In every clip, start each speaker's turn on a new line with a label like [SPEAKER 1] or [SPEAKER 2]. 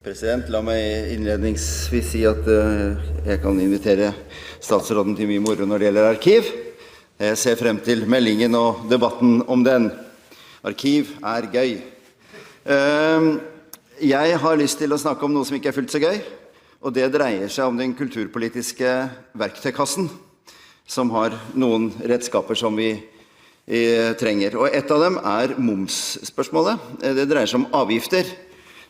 [SPEAKER 1] President, la meg innledningsvis si at jeg kan invitere statsråden til mye moro når det gjelder arkiv. Jeg ser frem til meldingen og debatten om den. Arkiv er gøy. Jeg har lyst til å snakke om noe som ikke er fullt så gøy, og det dreier seg om den kulturpolitiske verktøykassen, som har noen redskaper som vi trenger. Og et av dem er momsspørsmålet. Det dreier seg om avgifter.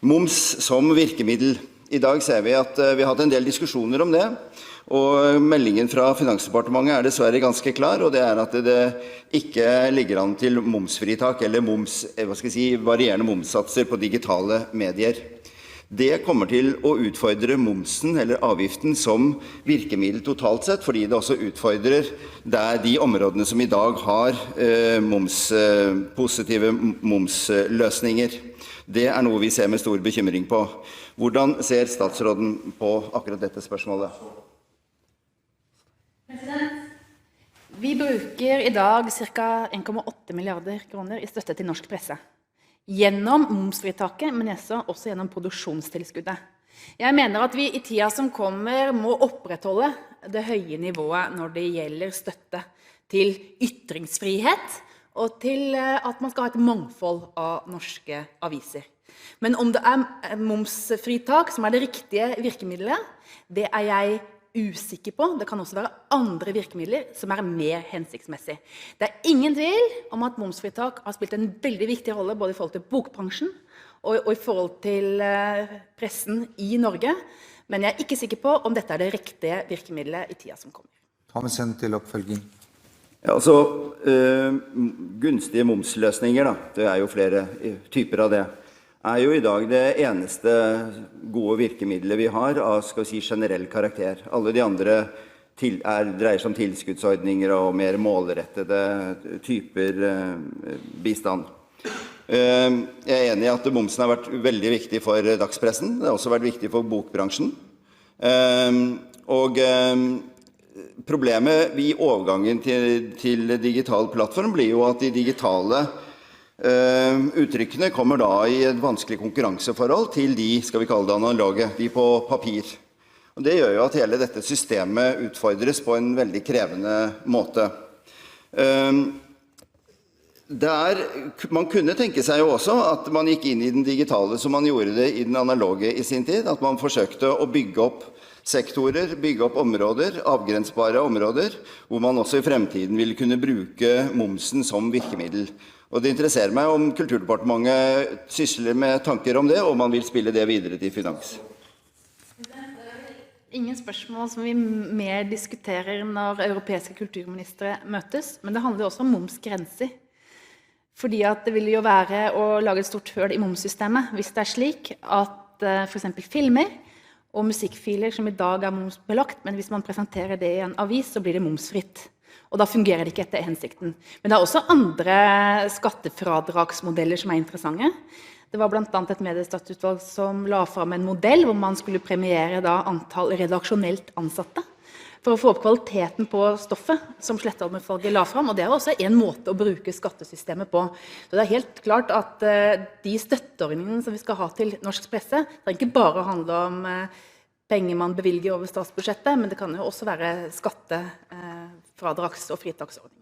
[SPEAKER 1] Moms som virkemiddel. I dag ser vi at vi har hatt en del diskusjoner om det, og meldingen fra Finansdepartementet er dessverre ganske klar, og det er at det ikke ligger an til momsfritak eller varierende momssatser på digitale medier. Det kommer til å utfordre momsen eller avgiften som virkemiddel totalt sett, fordi det også utfordrer de områdene som i dag har positive momsløsninger. Det er noe vi ser med stor bekymring på. Hvordan ser statsråden på akkurat dette spørsmålet?
[SPEAKER 2] Vi bruker i dag ca. 1,8 milliarder kroner i støtte til norsk presse. Gjennom momsfritaket, men også gjennom produksjonstilskuddet. Jeg mener at vi i tida som kommer må opprettholde det høye nivået når det gjelder støtte til ytringsfrihet, og til at man skal ha et mangfold av norske aviser. Men om det er momsfritak som er det riktige virkemidlet, det er jeg usikker på. Det kan også være andre virkemidler som er mer hensiktsmessig. Det er ingen tvil om at momsfritak har spilt en veldig viktig rolle både i forhold til bokbransjen og i forhold til pressen i Norge, men jeg er ikke sikker på om dette er det riktige virkemidlet i tida som kommer.
[SPEAKER 3] Thommessen til oppfølging.
[SPEAKER 1] Ja, gunstige momsløsninger, det er jo flere typer av det, er jo i dag det eneste gode virkemidlet vi har av, generell karakter. Alle de andre dreier seg om tilskuddsordninger og mer målrettede typer bistand. Jeg er enig i at momsen har vært veldig viktig for dagspressen. Det har også vært viktig for bokbransjen. Problemet i overgangen til digital plattform blir jo at de digitale uttrykkene kommer da i et vanskelig konkurranseforhold til de, skal vi kalle det analoge, de på papir. Og det gjør jo at hele dette systemet utfordres på en veldig krevende måte. Man kunne tenke seg jo også at man gikk inn i den digitale som man gjorde det i den analoge i sin tid, at man forsøkte å bygge opp sektorer, bygge opp områder, avgrensbare områder, hvor man også i fremtiden vil kunne bruke momsen som virkemiddel. Og det interesserer meg om Kulturdepartementet sysler med tanker om det, og man vil spille det videre til finans.
[SPEAKER 2] Ingen spørsmål som vi mer diskuterer når europeiske kulturministre møtes, men det handler jo også om momsgrenser. Fordi at det vil jo være å lage et stort høl i momssystemet, hvis det er slik at for eksempel filmer og musikkfiler som i dag er momsbelagt, men hvis man presenterer det i en avis, så blir det momsfritt. Og da fungerer det ikke etter hensikten. Men det er også andre skattefradragsmodeller som er interessante. Det var blant annet et mediestøtteutvalg som la fram en modell hvor man skulle premiere antall redaksjonelt ansatte for å få opp kvaliteten på stoffet som Slettholm-utvalget la fram, og det er også en måte å bruke skattesystemet på. Så det er helt klart at de støtteordningene som vi skal ha til norsk presse, det ikke bare handle om penger man bevilger over statsbudsjettet, men det kan jo også være skattefradrags- og fritaksordninger.